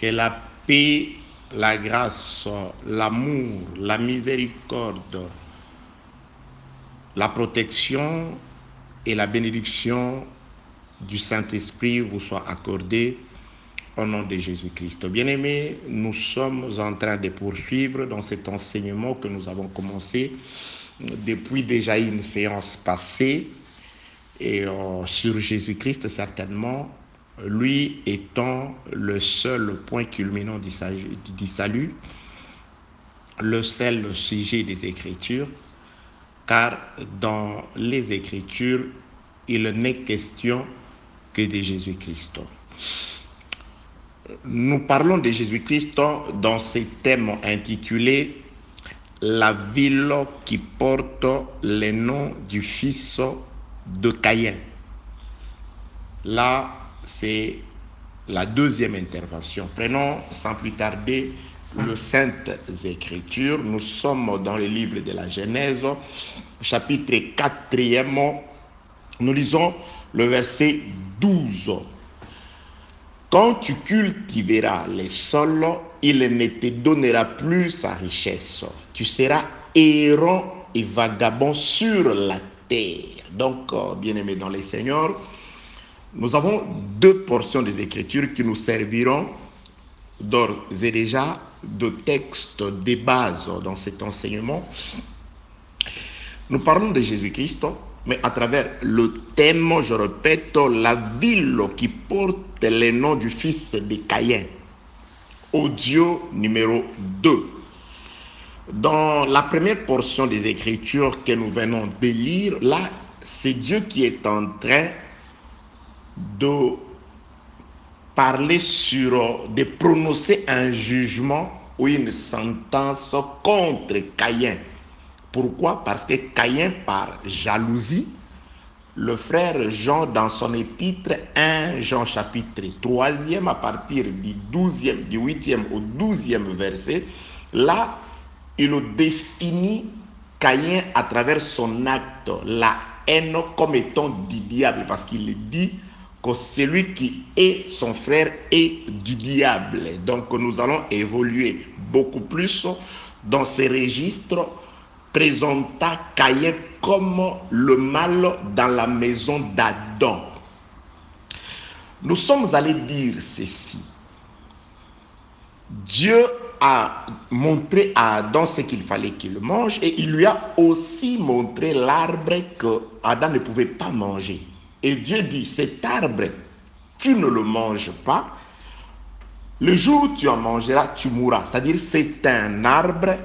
Que la paix, la grâce, l'amour, la miséricorde, la protection et la bénédiction du Saint-Esprit vous soient accordées au nom de Jésus-Christ. Bien-aimés, nous sommes en train de poursuivre dans cet enseignement que nous avons commencé depuis déjà une séance passée et sur Jésus-Christ certainement, lui étant le seul point culminant du salut, le seul sujet des Écritures, car dans les Écritures, il n'est question que de Jésus-Christ. Nous parlons de Jésus-Christ dans ce thème intitulé « La ville qui porte le nom du fils de Caïn ». Là, c'est la deuxième intervention. Prenons sans plus tarder le Saintes Écritures. Nous sommes dans le livre de la Genèse, chapitre 4. Nous lisons le verset 12. Quand tu cultiveras les sols, il ne te donnera plus sa richesse. Tu seras errant et vagabond sur la terre. Donc, bien-aimés dans les Seigneurs, nous avons deux portions des Écritures qui nous serviront d'ores et déjà de texte de base dans cet enseignement. Nous parlons de Jésus-Christ, mais à travers le thème, je répète, la ville qui porte le nom du fils de Caïn. Audio numéro 2. Dans la première portion des Écritures que nous venons de lire, là, c'est Dieu qui est en train de parler de prononcer un jugement ou une sentence contre Caïn. Pourquoi? Parce que Caïn, par jalousie, le frère Jean, dans son épître 1 Jean chapitre 3, à partir du 8e au 12e verset, là, il définit Caïn à travers son acte, la haine comme étant du diable, parce qu'il dit que celui qui est son frère est du diable. Donc nous allons évoluer beaucoup plus dans ces registres, présenta Caïn comme le mal dans la maison d'Adam. Nous sommes allés dire ceci. Dieu a montré à Adam ce qu'il fallait qu'il mange et il lui a aussi montré l'arbre que Adam ne pouvait pas manger. Et Dieu dit, cet arbre, tu ne le manges pas. Le jour où tu en mangeras, tu mourras. C'est-à-dire, c'est un arbre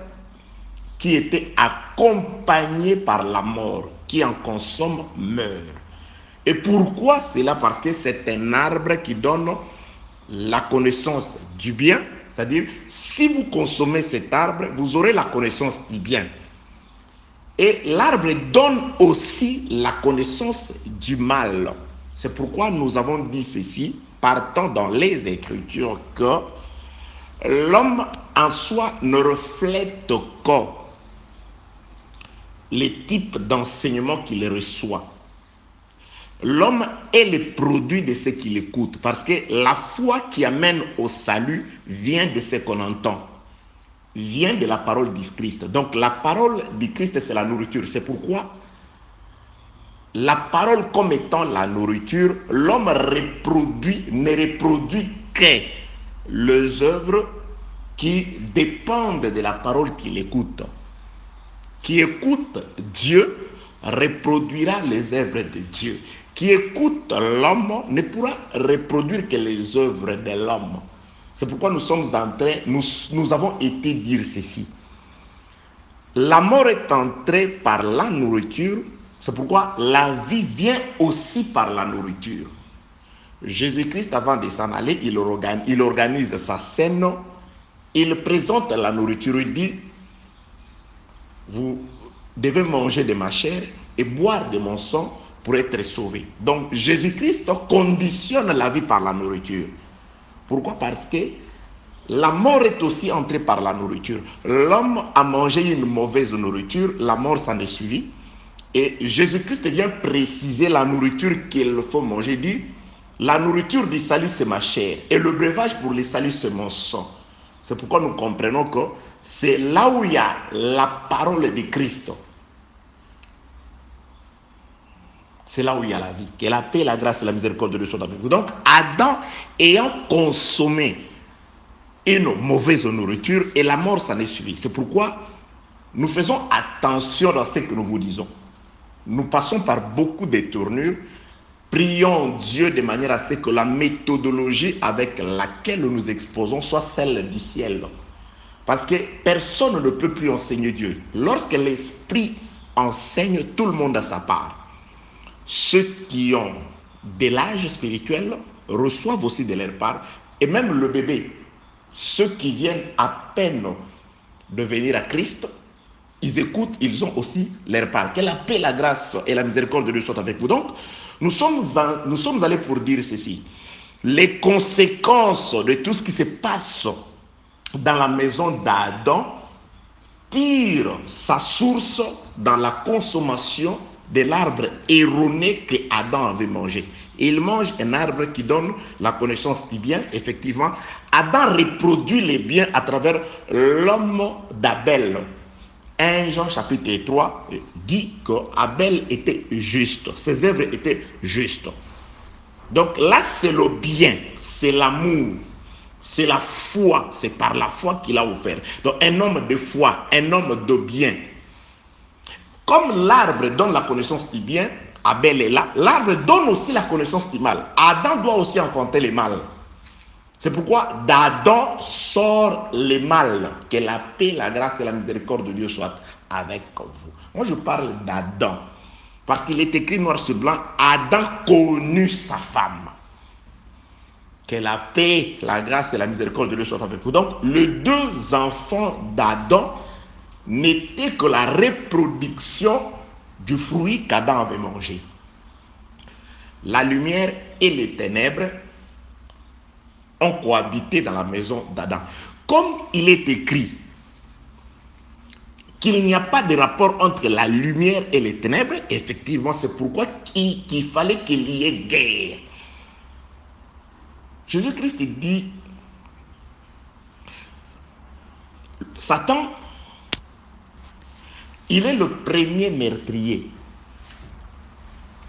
qui était accompagné par la mort, qui en consomme meurt. Et pourquoi cela? Parce que c'est un arbre qui donne la connaissance du bien, c'est-à-dire si vous consommez cet arbre, vous aurez la connaissance du bien. Et l'arbre donne aussi la connaissance du mal. C'est pourquoi nous avons dit ceci, partant dans les Écritures, que l'homme en soi ne reflète que les types d'enseignement qu'il reçoit. L'homme est le produit de ce qu'il écoute, parce que la foi qui amène au salut vient de ce qu'on entend, vient de la parole du Christ. Donc la parole du Christ, c'est la nourriture. C'est pourquoi la parole comme étant la nourriture, l'homme ne reproduit que les œuvres qui dépendent de la parole qu'il écoute. Qui écoute Dieu reproduira les œuvres de Dieu. Qui écoute l'homme ne pourra reproduire que les œuvres de l'homme. C'est pourquoi nous avons été dire ceci. La mort est entrée par la nourriture, c'est pourquoi la vie vient aussi par la nourriture. Jésus-Christ, avant de s'en aller, il organise sa scène, il présente la nourriture, il dit, vous devez manger de ma chair et boire de mon sang pour être sauvé. Donc Jésus-Christ conditionne la vie par la nourriture. Pourquoi? Parce que la mort est aussi entrée par la nourriture. L'homme a mangé une mauvaise nourriture, la mort s'en est suivie. Et Jésus-Christ vient préciser la nourriture qu'il faut manger. Il dit, la nourriture du salut, c'est ma chair. Et le breuvage pour le salut, c'est mon sang. C'est pourquoi nous comprenons que c'est là où il y a la parole de Christ. C'est là où il y a la vie. Que la paix, la grâce et la miséricorde de Dieu soient avec vous. Donc, Adam ayant consommé une mauvaise nourriture, et la mort s'en est suivie. C'est pourquoi nous faisons attention dans ce que nous vous disons. Nous passons par beaucoup de tournures. Prions Dieu de manière à ce que la méthodologie avec laquelle nous nous exposons soit celle du ciel. Parce que personne ne peut plus enseigner Dieu. Lorsque l'Esprit enseigne, tout le monde a sa part. Ceux qui ont de l'âge spirituel reçoivent aussi de leur part. Et même le bébé, ceux qui viennent à peine de venir à Christ, ils écoutent, ils ont aussi leur part. Que la paix, la grâce et la miséricorde de Dieu soient avec vous. Donc, nous sommes allés pour dire ceci. Les conséquences de tout ce qui se passe dans la maison d'Adam tirent sa source dans la consommation de l'arbre erroné que Adam avait mangé. Il mange un arbre qui donne la connaissance du bien. Effectivement, Adam reproduit les biens à travers l'homme d'Abel. 1 Jean chapitre 3 dit qu'Abel était juste, ses œuvres étaient justes. Donc là, c'est le bien, c'est l'amour, c'est la foi, c'est par la foi qu'il a offert. Donc un homme de foi, un homme de bien. Comme l'arbre donne la connaissance du bien, Abel est là, l'arbre donne aussi la connaissance du mal. Adam doit aussi enfanter le mal. C'est pourquoi d'Adam sort le mal. Que la paix, la grâce et la miséricorde de Dieu soient avec vous. Moi, je parle d'Adam. Parce qu'il est écrit noir sur blanc, Adam connut sa femme. Que la paix, la grâce et la miséricorde de Dieu soient avec vous. Donc, les deux enfants d'Adam n'étaient que la reproduction du fruit qu'Adam avait mangé. La lumière et les ténèbres ont cohabité dans la maison d'Adam. Comme il est écrit qu'il n'y a pas de rapport entre la lumière et les ténèbres, effectivement, c'est pourquoi qu'il fallait qu'il y ait guerre. Jésus-Christ dit, Satan, il est le premier meurtrier.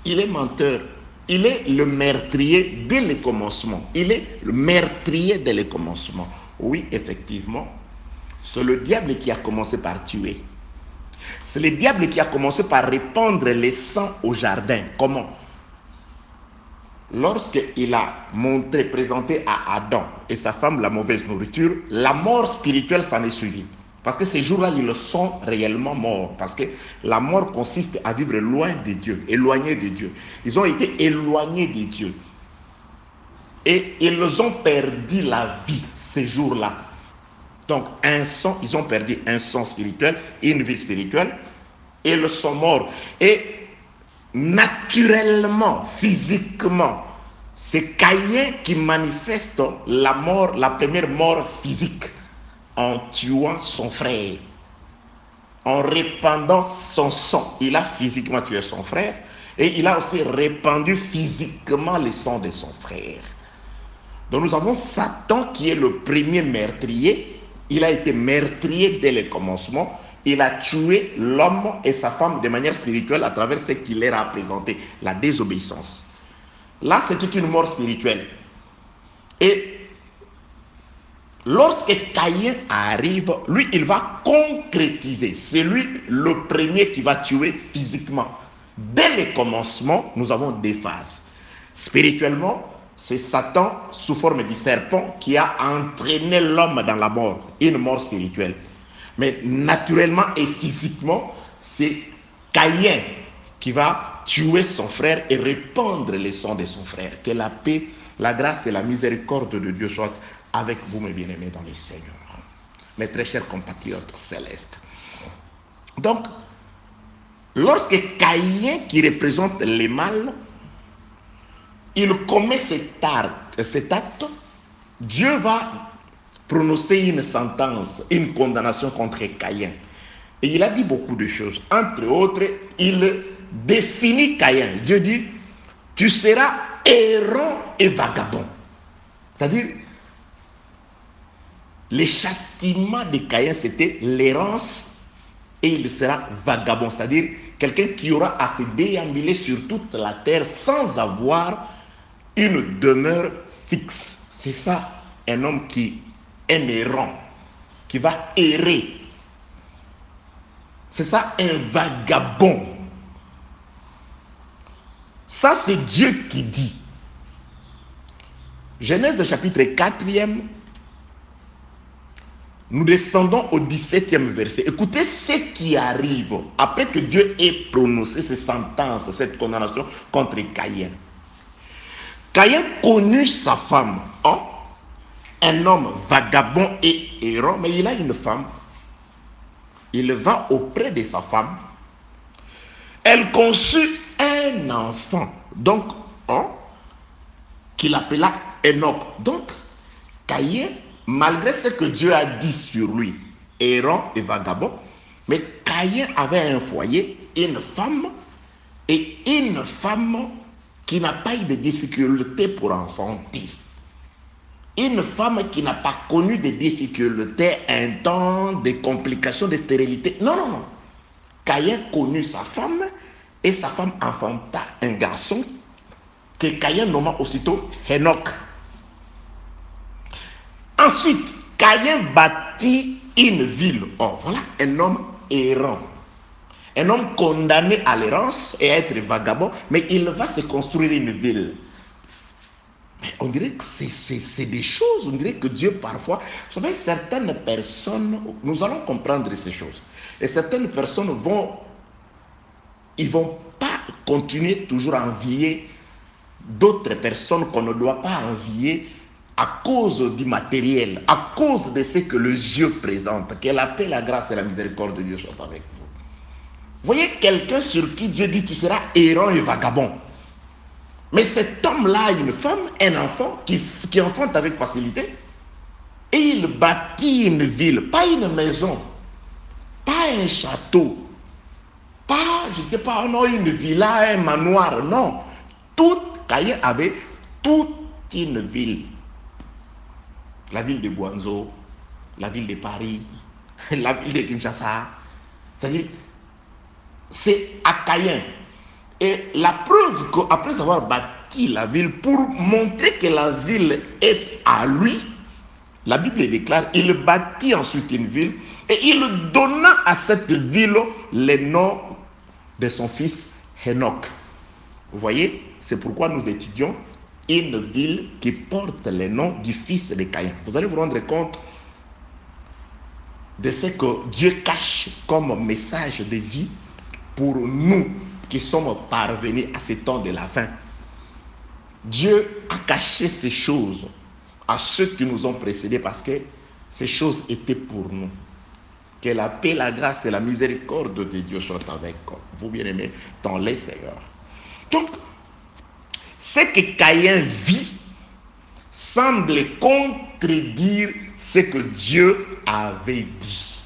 Il est menteur. Il est le meurtrier dès le commencement. Il est le meurtrier dès le commencement. Oui, effectivement, c'est le diable qui a commencé par tuer. C'est le diable qui a commencé par répandre le sang au jardin. Comment? Lorsqu'il a présenté à Adam et sa femme la mauvaise nourriture, la mort spirituelle s'en est suivie. Parce que ces jours-là, ils sont réellement morts. Parce que la mort consiste à vivre loin de Dieu, éloigné de Dieu. Ils ont été éloignés de Dieu. Et ils ont perdu la vie ces jours-là. Donc, ils ont perdu un sang spirituel, une vie spirituelle. Et ils sont morts. Et naturellement, physiquement, c'est Caïn qui manifeste la mort, la première mort physique, en tuant son frère, en répandant son sang. Il a physiquement tué son frère et il a aussi répandu physiquement le sang de son frère. Donc nous avons Satan qui est le premier meurtrier. Il a été meurtrier dès le commencement. Il a tué l'homme et sa femme de manière spirituelle à travers ce qu'il leur a présenté, la désobéissance. Là, c'était une mort spirituelle. Et lorsque Caïn arrive, lui, il va concrétiser. C'est lui le premier qui va tuer physiquement. Dès le commencement, nous avons deux phases. Spirituellement, c'est Satan sous forme du serpent qui a entraîné l'homme dans la mort, une mort spirituelle. Mais naturellement et physiquement, c'est Caïn qui va tuer son frère et répandre le sang de son frère. Que la paix, la grâce et la miséricorde de Dieu soient avec vous, mes bien-aimés dans les Seigneurs, mes très chers compatriotes célestes. Donc, lorsque Caïn, qui représente le mal, il commet cet acte, Dieu va prononcer une sentence, une condamnation contre Caïn. Et il a dit beaucoup de choses. Entre autres, il définit Caïn. Dieu dit, tu seras errant et vagabond. C'est-à-dire, le châtiment de Caïn, c'était l'errance et il sera vagabond. C'est-à-dire, quelqu'un qui aura à se déambuler sur toute la terre sans avoir une demeure fixe. C'est ça, un homme qui est errant, qui va errer. C'est ça, un vagabond. Ça, c'est Dieu qui dit. Genèse chapitre 4e, nous descendons au 17e verset. Écoutez ce qui arrive après que Dieu ait prononcé ces sentences, cette condamnation contre Caïn. Caïn connut sa femme, hein? Un homme vagabond et errant, mais il a une femme. Il va auprès de sa femme. Elle conçut un enfant, donc, hein, qu'il appela Enoch. Donc, Caïn, malgré ce que Dieu a dit sur lui, errant et vagabond, mais Caïn avait un foyer, une femme, et une femme qui n'a pas eu de difficultés pour enfanter. Une femme qui n'a pas connu de difficultés, un temps, des complications, de stérilité. Non, non, non. Caïn connut sa femme et sa femme enfanta un garçon que Caïn nomma aussitôt Enoch. Ensuite, Caïn bâtit une ville. Oh, voilà un homme errant. Un homme condamné à l'errance et à être vagabond, mais il va se construire une ville. Mais on dirait que c'est des choses, on dirait que Dieu parfois, vous savez, certaines personnes, nous allons comprendre ces choses. Et certaines personnes ils vont pas continuer toujours à envier d'autres personnes qu'on ne doit pas envier à cause du matériel, à cause de ce que le Dieu présente. Que la paix, la grâce et la miséricorde de Dieu soient avec vous. Voyez quelqu'un sur qui Dieu dit tu seras errant et vagabond. Mais cet homme-là a une femme, un enfant qui enfante avec facilité. Et il bâtit une ville, pas une maison, pas un château, pas, je ne sais pas, non, une villa, un manoir, non. Caïn avait toute une ville. La ville de Guangzhou, la ville de Paris, la ville de Kinshasa. C'est-à-dire, c'est à Caïn. Et la preuve qu'après avoir bâti la ville, pour montrer que la ville est à lui, la Bible déclare, il bâtit ensuite une ville et il donna à cette ville le nom de son fils Enoch. Vous voyez, c'est pourquoi nous étudions une ville qui porte le nom du fils de Caïn. Vous allez vous rendre compte de ce que Dieu cache comme message de vie pour nous qui sommes parvenus à ce temps de la fin. Dieu a caché ces choses à ceux qui nous ont précédés parce que ces choses étaient pour nous. Que la paix, la grâce et la miséricorde de Dieu soient avec vous, bien-aimés, dans les Seigneurs. Donc, ce que Caïn vit semble contredire ce que Dieu avait dit.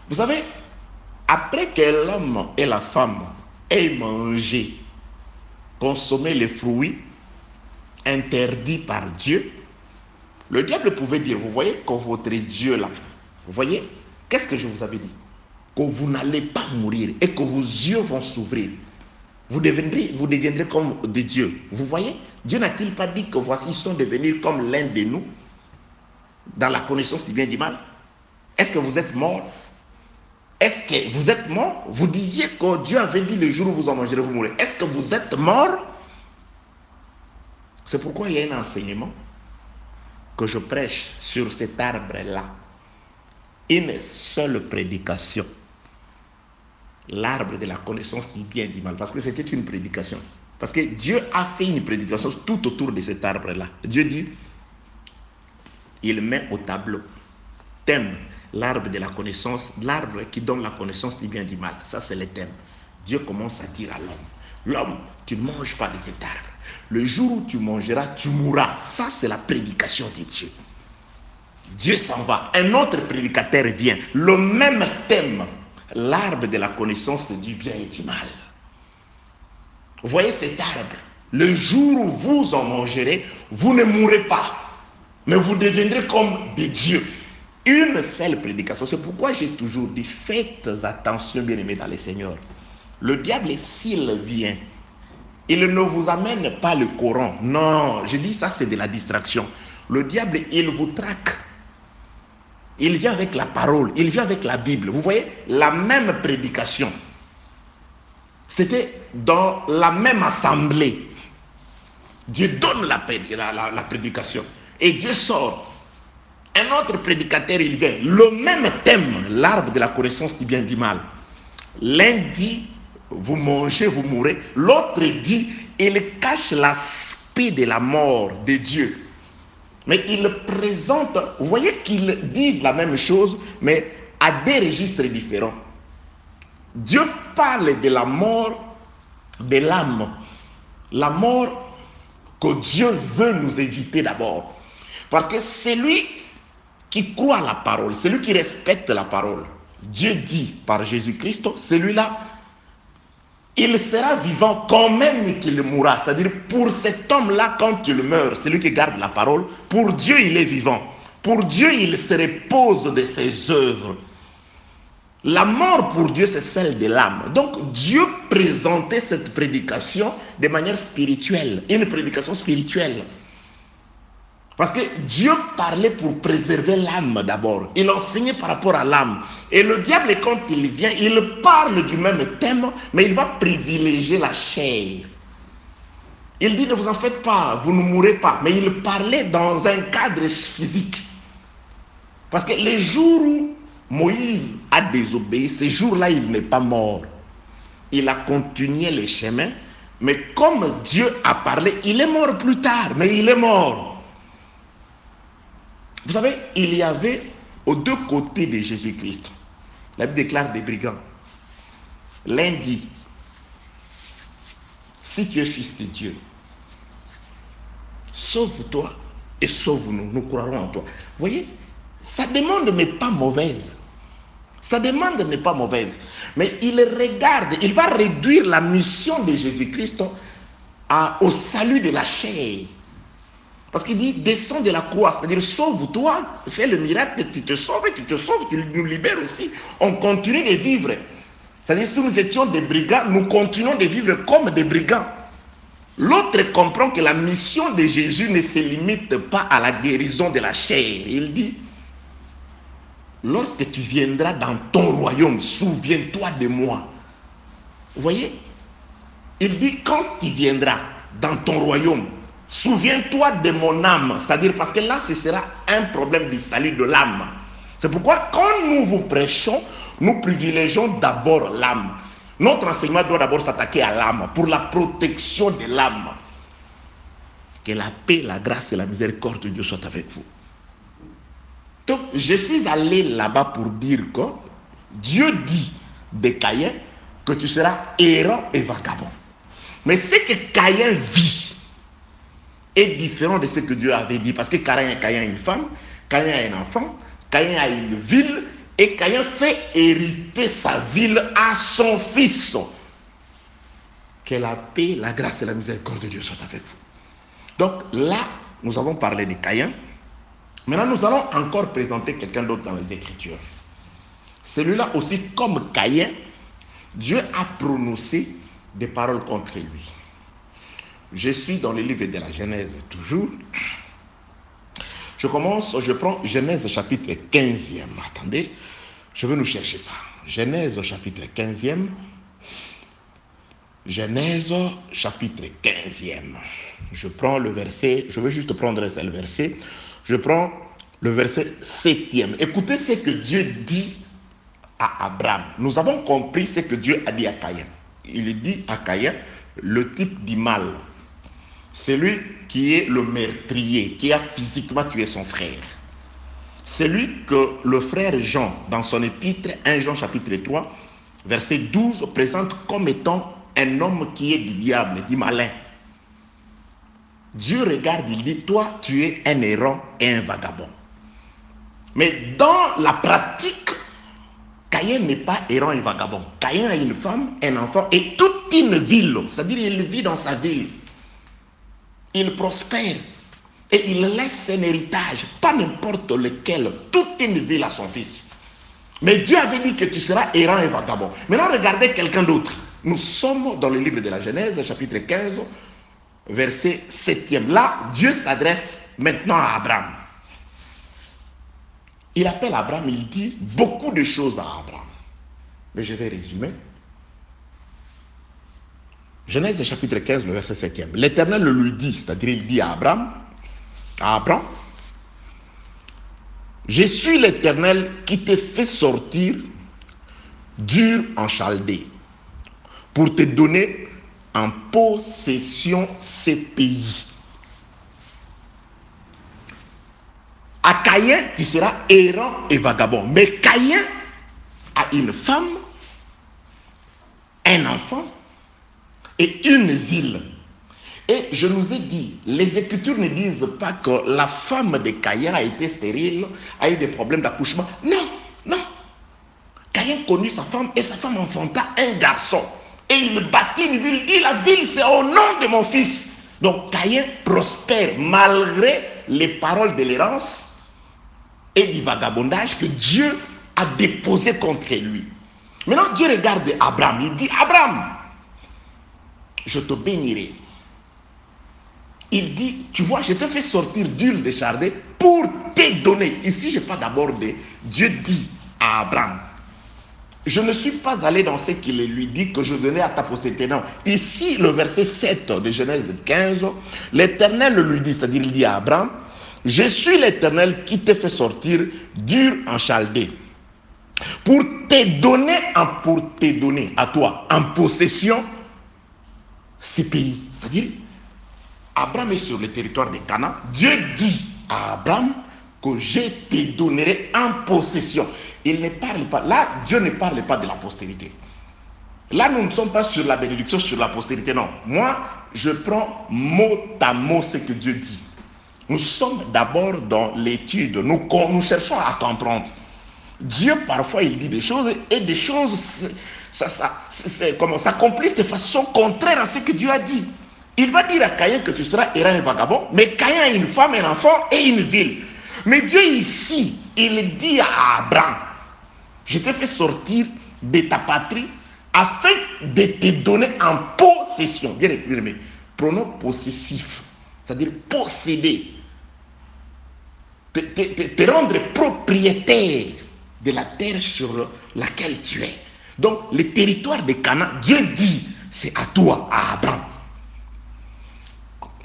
Vous savez, après que l'homme et la femme aient mangé, consommé les fruits interdits par Dieu, le diable pouvait dire, vous voyez que votre Dieu là, vous voyez, qu'est-ce que je vous avais dit? Que vous n'allez pas mourir et que vos yeux vont s'ouvrir. Vous deviendrez comme des dieux. Vous voyez, Dieu n'a-t-il pas dit que voici, ils sont devenus comme l'un de nous dans la connaissance du bien et du mal? Est-ce que vous êtes mort? Est-ce que vous êtes mort? Vous disiez que Dieu avait dit le jour où vous en mangerez, vous mourrez. Est-ce que vous êtes mort? C'est pourquoi il y a un enseignement que je prêche sur cet arbre-là. Une seule prédication. L'arbre de la connaissance du bien et du mal. Parce que c'était une prédication. Parce que Dieu a fait une prédication tout autour de cet arbre-là. Dieu dit, il met au tableau, thème, l'arbre de la connaissance, l'arbre qui donne la connaissance du bien et du mal. Ça, c'est le thème. Dieu commence à dire à l'homme, l'homme, tu ne manges pas de cet arbre. Le jour où tu mangeras, tu mourras. Ça, c'est la prédication de Dieu. Dieu s'en va. Un autre prédicateur vient. Le même thème. L'arbre de la connaissance du bien et du mal. Vous voyez cet arbre. le jour où vous en mangerez, vous ne mourrez pas, mais vous deviendrez comme des dieux. Une seule prédication. C'est pourquoi j'ai toujours dit, faites attention, bien-aimés dans le Seigneur. Le diable, s'il vient, il ne vous amène pas le Coran. Non, je dis ça, c'est de la distraction. Le diable, il vous traque. Il vient avec la parole, il vient avec la Bible. Vous voyez, la même prédication. C'était dans la même assemblée. Dieu donne la prédication. Et Dieu sort. Un autre prédicateur, il vient. Le même thème, l'arbre de la connaissance du bien et du mal. L'un dit, vous mangez, vous mourrez. L'autre dit, il cache l'aspect de la mort de Dieu. Mais il présente, vous voyez qu'ils disent la même chose, mais à des registres différents. Dieu parle de la mort de l'âme. La mort que Dieu veut nous éviter d'abord. Parce que c'est lui qui croit à la parole, celui qui respecte la parole. Dieu dit par Jésus-Christ, celui-là, il sera vivant quand même qu'il mourra. C'est-à-dire, pour cet homme-là, quand il meurt, celui qui garde la parole, pour Dieu, il est vivant. Pour Dieu, il se repose de ses œuvres. La mort pour Dieu, c'est celle de l'âme. Donc, Dieu présentait cette prédication de manière spirituelle, une prédication spirituelle. Parce que Dieu parlait pour préserver l'âme d'abord. Il enseignait par rapport à l'âme. Et le diable, quand il vient, il parle du même thème, mais il va privilégier la chair. Il dit, ne vous en faites pas, vous ne mourrez pas. Mais il parlait dans un cadre physique. Parce que les jours où Moïse a désobéi, ces jours-là, il n'est pas mort. Il a continué le chemin. Mais comme Dieu a parlé, il est mort plus tard, mais il est mort. Vous savez, il y avait aux deux côtés de Jésus-Christ, la Bible déclare des brigands. L'un dit, si tu es fils de Dieu, sauve-toi et sauve-nous, nous croirons en toi. Vous voyez, sa demande n'est pas mauvaise. Sa demande n'est pas mauvaise. Mais il regarde, il va réduire la mission de Jésus-Christ au salut de la chair. Parce qu'il dit, descends de la croix, c'est-à-dire sauve-toi, fais le miracle, tu te sauves, tu nous libères aussi. On continue de vivre. C'est-à-dire, si nous étions des brigands, nous continuons de vivre comme des brigands. L'autre comprend que la mission de Jésus ne se limite pas à la guérison de la chair. Il dit, lorsque tu viendras dans ton royaume, souviens-toi de moi. Vous voyez? Il dit, quand tu viendras dans ton royaume, souviens-toi de mon âme. C'est-à-dire, parce que là, ce sera un problème du salut de l'âme. C'est pourquoi, quand nous vous prêchons, nous privilégions d'abord l'âme. Notre enseignement doit d'abord s'attaquer à l'âme, pour la protection de l'âme. Que la paix, la grâce et la miséricorde de Dieu soient avec vous. Donc, je suis allé là-bas pour dire que Dieu dit de Caïn que tu seras errant et vagabond. Mais ce que Caïn vit est différent de ce que Dieu avait dit. Parce que Caïn a une femme, Caïn a un enfant, Caïn a une ville, et Caïn fait hériter sa ville à son fils. Que la paix, la grâce et la miséricorde de Dieu soient avec vous. Donc là, nous avons parlé de Caïn. Maintenant, nous allons encore présenter quelqu'un d'autre dans les Écritures. Celui-là aussi, comme Caïn, Dieu a prononcé des paroles contre lui. Je suis dans le livre de la Genèse toujours. Je prends Genèse chapitre 15e. Attendez, je vais nous chercher ça. Genèse chapitre 15e. Genèse chapitre 15e. Je prends le verset, je vais juste prendre un seul verset. Je prends le verset 7e. Écoutez ce que Dieu dit à Abraham. Nous avons compris ce que Dieu a dit à Caïn. Il dit à Caïn le type du mal. Celui qui est le meurtrier, qui a physiquement tué son frère. Celui que le frère Jean, dans son épître, 1 Jean chapitre 3, verset 12, présente comme étant un homme qui est du diable, du malin. Dieu regarde, il dit, toi, tu es un errant et un vagabond. Mais dans la pratique, Caïn n'est pas errant et vagabond. Caïn a une femme, un enfant et toute une ville. C'est-à-dire qu'il vit dans sa ville. il prospère et il laisse un héritage, pas n'importe lequel, toute une ville à son fils. Mais Dieu avait dit que tu seras errant et vagabond. Maintenant, regardez quelqu'un d'autre. Nous sommes dans le livre de la Genèse, chapitre 15, verset 7e. Là, Dieu s'adresse maintenant à Abraham. Il appelle Abraham, il dit beaucoup de choses à Abraham. Mais je vais résumer. Genèse chapitre 15, le verset 7e. L'Éternel lui dit, c'est-à-dire il dit à Abraham, je suis l'Éternel qui t'ai fait sortir d'Ur en Chaldée pour te donner en possession ces pays. À Caïn, tu seras errant et vagabond. Mais Caïn a une femme, un enfant et une ville. Et je nous ai dit, les Écritures ne disent pas que la femme de Caïn a été stérile, a eu des problèmes d'accouchement. Non, non. Caïn connut sa femme et sa femme enfanta un garçon. Et il bâtit une ville. Il dit, la ville c'est au nom de mon fils. Donc Caïn prospère malgré les paroles de l'errance et du vagabondage que Dieu a déposé contre lui. Maintenant Dieu regarde Abraham. Il dit, Abraham, je te bénirai. Il dit, tu vois, je te fais sortir d'Ur de Chaldée pour te donner. Ici, je parle d'abord de Dieu dit à Abraham. Je ne suis pas allé dans ce qu'il lui dit que je donnais à ta postérité. Non. Ici, le verset 7 de Genèse 15, l'Éternel lui dit, c'est-à-dire il dit à Abraham, je suis l'Éternel qui te fait sortir d'Ur en Chaldée pour te donner à toi en possession ces pays. C'est-à-dire, Abraham est sur le territoire de Canaan. Dieu dit à Abraham que je te donnerai en possession. Il ne parle pas, là, Dieu ne parle pas de la postérité. Là, nous ne sommes pas sur la bénédiction, sur la postérité, non. Moi, je prends mot à mot ce que Dieu dit. Nous sommes d'abord dans l'étude. Nous cherchons à comprendre. Dieu, parfois, il dit des choses et des choses s'accomplissent de façon contraire à ce que Dieu a dit. Il va dire à Caïn que tu seras errant et vagabond, mais Caïn a une femme, un enfant et une ville. Mais Dieu ici, il dit à Abraham, je t'ai fait sortir de ta patrie afin de te donner en possession. Bien aimé, pronom possessif, c'est-à-dire posséder, te rendre propriétaire de la terre sur laquelle tu es. Donc, le territoire de Canaan, Dieu dit, c'est à toi, à Abraham.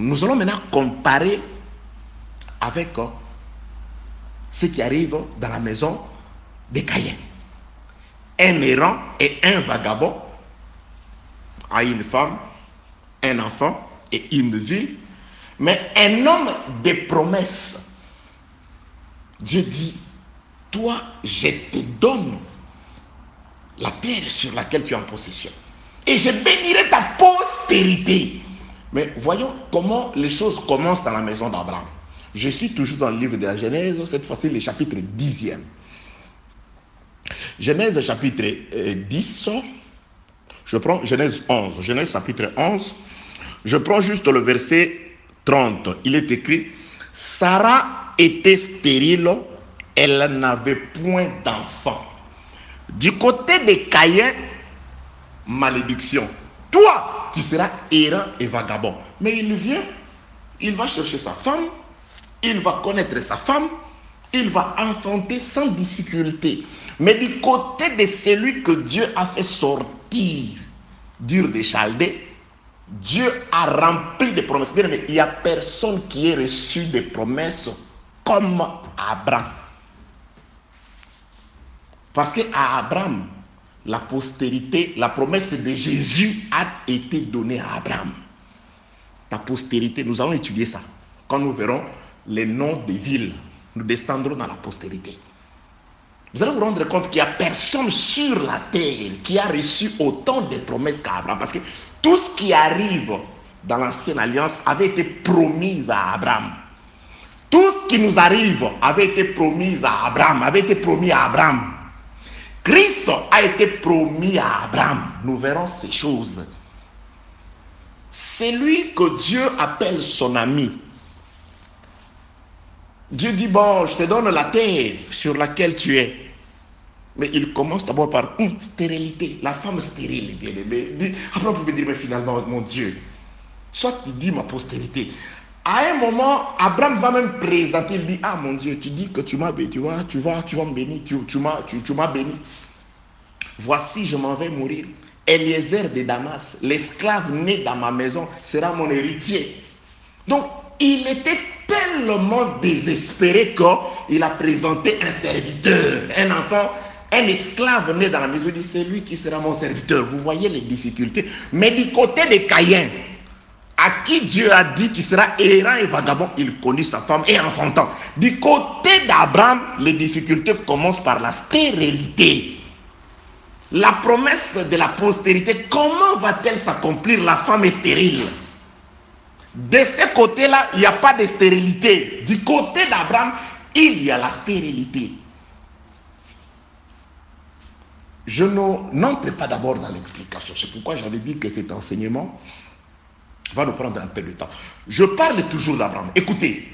Nous allons maintenant comparer avec ce qui arrive dans la maison de Caïn. Un errant et un vagabond a une femme, un enfant et une ville, mais un homme de promesses. Dieu dit, toi, je te donne la terre sur laquelle tu es en possession et je bénirai ta postérité. Mais voyons comment les choses commencent dans la maison d'Abraham. Je suis toujours dans le livre de la Genèse, cette fois-ci le chapitre 10e. Genèse chapitre 10, je prends Genèse 11, Genèse chapitre 11, je prends juste le verset 30. Il est écrit, Sarah était stérile, elle n'avait point d'enfant. Du côté de Caïn, malédiction. Toi, tu seras errant et vagabond. Mais il vient, il va chercher sa femme, il va connaître sa femme, il va enfanter sans difficulté. Mais du côté de celui que Dieu a fait sortir d'Ur de Chaldée, Dieu a rempli de promesses. Bien aimé, il n'y a personne qui ait reçu des promesses comme Abraham. Parce qu'à Abraham, la postérité, la promesse de Jésus a été donnée à Abraham. Ta postérité, nous allons étudier ça. Quand nous verrons les noms des villes, nous descendrons dans la postérité. Vous allez vous rendre compte qu'il n'y a personne sur la terre qui a reçu autant de promesses qu'Abraham. Parce que tout ce qui arrive dans l'ancienne alliance avait été promis à Abraham. Tout ce qui nous arrive avait été promis à Abraham, avait été promis à Abraham. Christ a été promis à Abraham. Nous verrons ces choses. C'est lui que Dieu appelle son ami. Dieu dit, bon, je te donne la terre sur laquelle tu es. Mais il commence d'abord par une stérilité. La femme stérile, bien aimé. Après, on pouvait dire, mais finalement, mon Dieu, soit tu dis ma postérité. À un moment, Abraham va même présenter, il dit, ah mon Dieu, tu dis que tu m'as béni, tu vas me bénir, tu m'as béni. Voici, je m'en vais mourir. Eliezer de Damas, l'esclave né dans ma maison, sera mon héritier. Donc, il était tellement désespéré qu'il a présenté un serviteur, un enfant, un esclave né dans la maison. Il dit, c'est lui qui sera mon serviteur. Vous voyez les difficultés. Mais du côté de Caïn, à qui Dieu a dit qu'il sera errant et vagabond, il connut sa femme et enfantant. Du côté d'Abraham, les difficultés commencent par la stérilité. La promesse de la postérité, comment va-t-elle s'accomplir? La femme est stérile. De ce côté-là, il n'y a pas de stérilité. Du côté d'Abraham, il y a la stérilité. Je n'entre pas d'abord dans l'explication. C'est pourquoi j'avais dit que cet enseignement va nous prendre un peu de temps. Je parle toujours d'Abraham. Écoutez,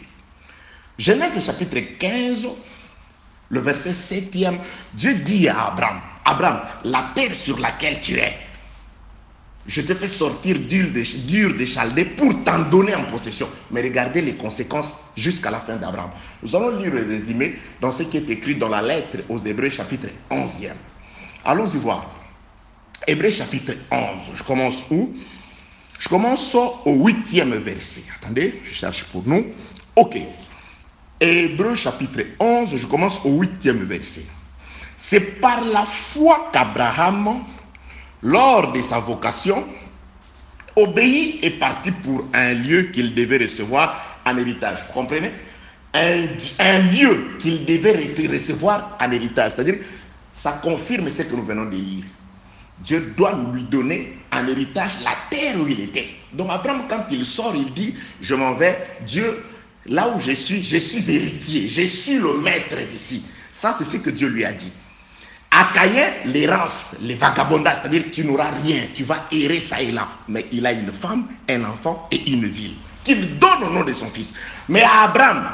Genèse chapitre 15, le verset 7e, Dieu dit à Abraham, Abraham, la terre sur laquelle tu es, je te fais sortir d'Ur de Chaldée pour t'en donner en possession. Mais regardez les conséquences jusqu'à la fin d'Abraham. Nous allons lire le résumé dans ce qui est écrit dans la lettre aux Hébreux chapitre 11e. Allons-y voir. Hébreux chapitre 11, je commence où? Je commence au 8e verset. Attendez, je cherche pour nous. Ok. Hébreux chapitre 11, je commence au 8e verset. C'est par la foi qu'Abraham, lors de sa vocation, obéit et partit pour un lieu qu'il devait recevoir en héritage. Vous comprenez? Un lieu qu'il devait recevoir en héritage. C'est-à-dire, ça confirme ce que nous venons de lire. Dieu doit lui donner en héritage la terre où il était. Donc Abraham, quand il sort, il dit, je m'en vais, Dieu, là où je suis héritier, je suis le maître d'ici. Ça, c'est ce que Dieu lui a dit. À Caïn, l'errance, les vagabondages, c'est-à-dire que tu n'auras rien, tu vas errer ça et là. Mais il a une femme, un enfant et une ville qu'il donne au nom de son fils. Mais à Abraham,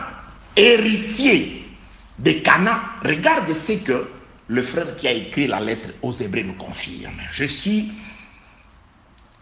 héritier de Canaan, regarde ce que le frère qui a écrit la lettre aux Hébreux nous confirme. Je suis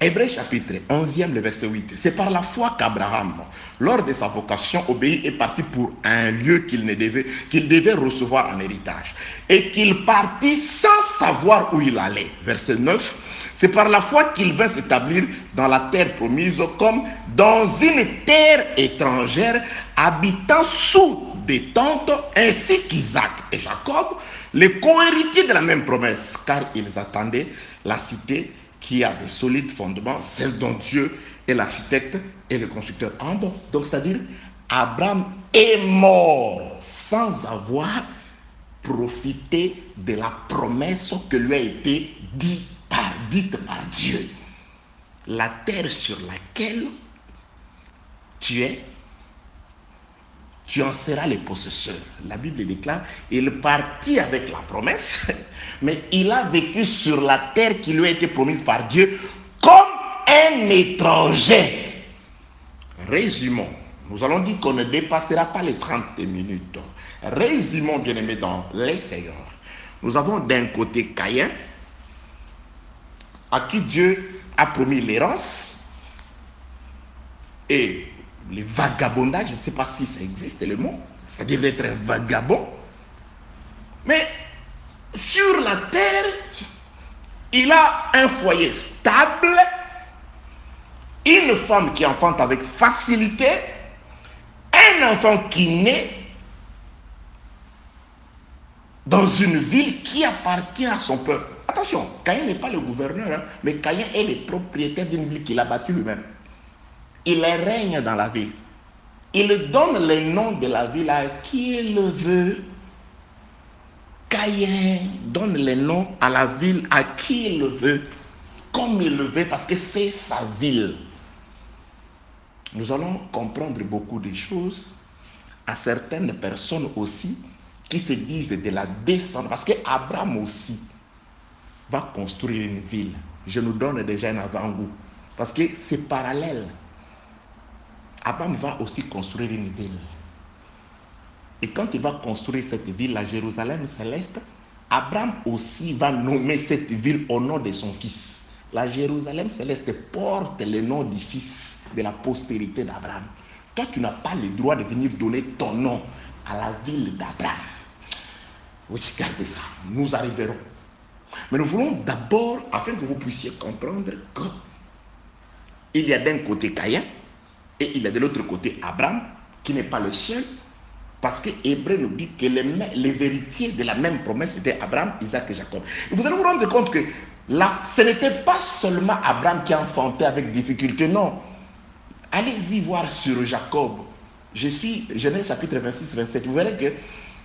Hébreux chapitre 11e, le verset 8. C'est par la foi qu'Abraham, lors de sa vocation, obéit et partit pour un lieu qu'il devait recevoir en héritage. Et qu'il partit sans savoir où il allait. Verset 9. C'est par la foi qu'il vint s'établir dans la terre promise comme dans une terre étrangère, habitant sous des tentes, ainsi qu'Isaac et Jacob, les co-héritiers de la même promesse, car ils attendaient la cité qui a des solides fondements, celle dont Dieu est l'architecte et le constructeur en bas. Donc, c'est-à-dire, Abraham est mort sans avoir profité de la promesse que lui a été dite par Dieu. La terre sur laquelle tu es, tu en seras les possesseurs. La Bible déclare, il partit avec la promesse, mais il a vécu sur la terre qui lui a été promise par Dieu comme un étranger. Résumons. Nous allons dire qu'on ne dépassera pas les 30 minutes. Résumons, bien-aimés, dans les Seigneurs. Nous avons d'un côté Caïn, à qui Dieu a promis l'errance et les vagabondages, je ne sais pas si ça existe le mot, c'est-à-dire d'être un vagabond. Mais sur la terre, il a un foyer stable, une femme qui enfante avec facilité, un enfant qui naît dans une ville qui appartient à son peuple. Attention, Caïn n'est pas le gouverneur, mais Caïn est le propriétaire d'une ville qu'il a bâtie lui-même. Il règne dans la ville. Il donne le nom de la ville à qui il le veut. Caïn donne le nom à la ville à qui il le veut, comme il le veut, parce que c'est sa ville. Nous allons comprendre beaucoup de choses à certaines personnes aussi qui se disent de la descendance, parce qu'Abraham aussi va construire une ville. Je nous donne déjà un avant-goût. Parce que c'est parallèle. Abraham va aussi construire une ville. Et quand il va construire cette ville, la Jérusalem céleste, Abraham aussi va nommer cette ville au nom de son fils. La Jérusalem céleste porte le nom du fils de la postérité d'Abraham. Toi, tu n'as pas le droit de venir donner ton nom à la ville d'Abraham. Oui, gardez ça, nous arriverons. Mais nous voulons d'abord, afin que vous puissiez comprendre qu'il y a d'un côté Caïn et il y a de l'autre côté Abraham, qui n'est pas le sien, parce que Hébreu nous dit que les héritiers de la même promesse étaient Abraham, Isaac et Jacob. Et vous allez vous rendre compte que ce n'était pas seulement Abraham qui enfantait avec difficulté, non. Allez-y voir sur Jacob. Genèse chapitre 26, 27. Vous verrez que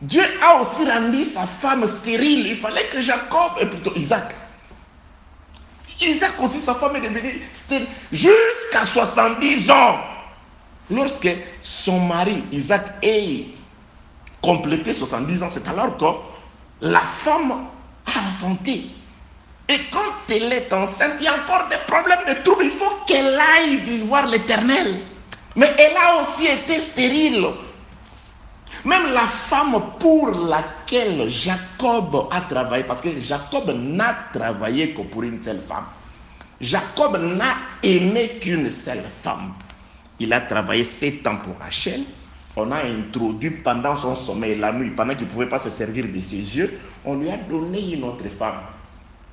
Dieu a aussi rendu sa femme stérile. Il fallait que Jacob, et plutôt Isaac. Isaac aussi, sa femme est devenue stérile jusqu'à 70 ans. Lorsque son mari, Isaac, est complété 70 ans, c'est alors que la femme a enfanté. Et quand elle est enceinte, il y a encore des problèmes de troubles. Il faut qu'elle aille voir l'Éternel. Mais elle a aussi été stérile. Même la femme pour laquelle Jacob a travaillé, parce que Jacob n'a travaillé que pour une seule femme. Jacob n'a aimé qu'une seule femme. Il a travaillé 7 ans pour Rachel. On a introduit pendant son sommeil la nuit, pendant qu'il ne pouvait pas se servir de ses yeux, on lui a donné une autre femme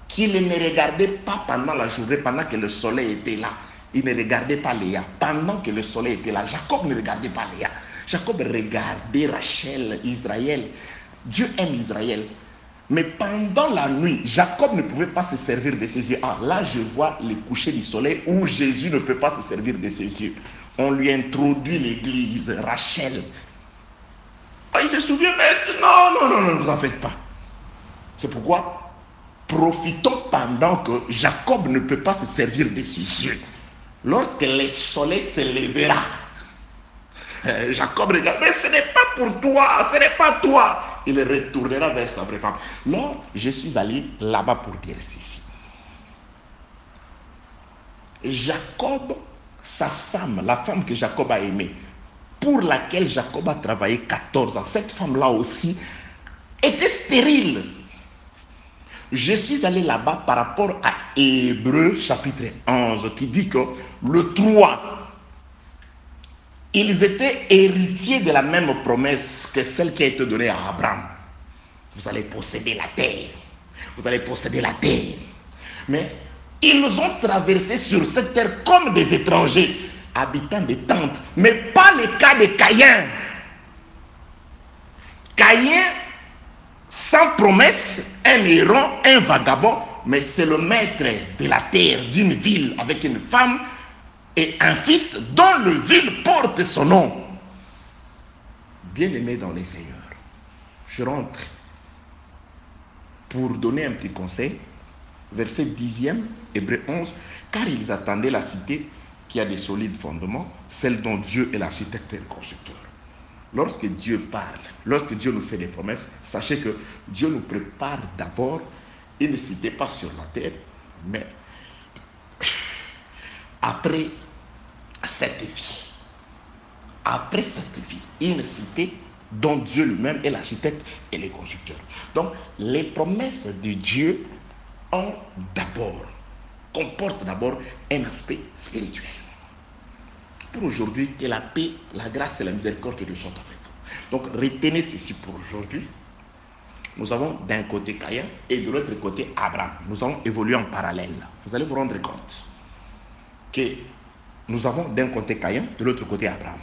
qu'il ne regardait pas pendant la journée, pendant que le soleil était là. Il ne regardait pas Léa. Pendant que le soleil était là, Jacob ne regardait pas Léa. Jacob regardait Rachel, Israël. Dieu aime Israël. Mais pendant la nuit, Jacob ne pouvait pas se servir de ses yeux. Ah, là, je vois le coucher du soleil où Jésus ne peut pas se servir de ses yeux. On lui introduit l'église, Rachel. Ah, il se souvient, mais non, ne vous en faites pas. C'est pourquoi, profitons pendant que Jacob ne peut pas se servir de ses yeux. Lorsque le soleil se lèvera, Jacob regarde, mais ce n'est pas pour toi, ce n'est pas toi. Il retournera vers sa vraie femme. Là, je suis allé là-bas pour dire ceci. Jacob, sa femme, la femme que Jacob a aimée, pour laquelle Jacob a travaillé 14 ans, cette femme-là aussi était stérile. Je suis allé là-bas par rapport à Hébreu chapitre 11 qui dit que le 3, ils étaient héritiers de la même promesse que celle qui a été donnée à Abraham. Vous allez posséder la terre. Vous allez posséder la terre. Mais ils ont traversé sur cette terre comme des étrangers, habitants des tentes. Mais pas le cas de Caïn. Caïn, sans promesse, un héron, un vagabond, mais c'est le maître de la terre, d'une ville avec une femme et un fils dont le ville porte son nom. Bien-aimé dans les Seigneurs, je rentre pour donner un petit conseil. Verset 10e, Hébreu 11, car ils attendaient la cité qui a des solides fondements, celle dont Dieu est l'architecte et le constructeur. Lorsque Dieu parle, lorsque Dieu nous fait des promesses, sachez que Dieu nous prépare d'abord une cité, pas sur la terre, mais après cette vie. Après cette vie, une cité dont Dieu lui-même est l'architecte et le constructeur. Donc, les promesses de Dieu comportent d'abord un aspect spirituel. Pour aujourd'hui, que la paix, la grâce et la miséricorde de Dieu soient avec vous. Donc, retenez ceci pour aujourd'hui. Nous avons d'un côté Caïn et de l'autre côté Abraham. Nous avons évolué en parallèle. Vous allez vous rendre compte que nous avons d'un côté Caïn, de l'autre côté Abraham.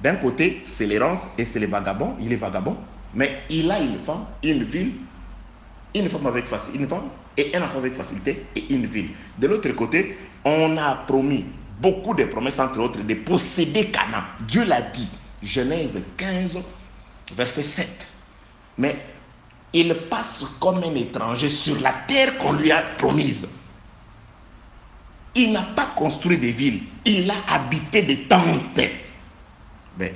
D'un côté, c'est l'errance et c'est le vagabond. Il est vagabond, mais il a une femme, une ville, une femme avec facilité, une femme et un enfant avec facilité et une ville. De l'autre côté, on a promis beaucoup de promesses, entre autres, de posséder Canaan. Dieu l'a dit. Genèse 15, verset 7. Mais il passe comme un étranger sur la terre qu'on lui a promise. Il n'a pas construit des villes, il a habité des tentes. Mais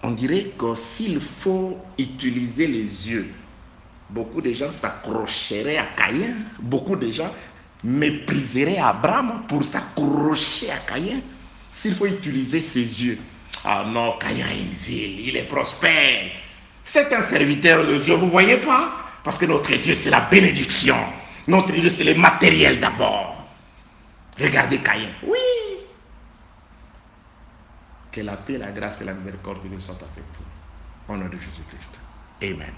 on dirait que s'il faut utiliser les yeux, beaucoup de gens s'accrocheraient à Caïn, beaucoup de gens mépriserait Abraham pour s'accrocher à Caïn? S'il faut utiliser ses yeux. Ah non, Caïn est une ville, il est prospère. C'est un serviteur de Dieu, vous ne voyez pas? Parce que notre Dieu, c'est la bénédiction. Notre Dieu, c'est le matériel d'abord. Regardez Caïn. Oui. Que la paix, la grâce et la miséricorde de Dieu soient avec vous. Au nom de Jésus-Christ. Amen.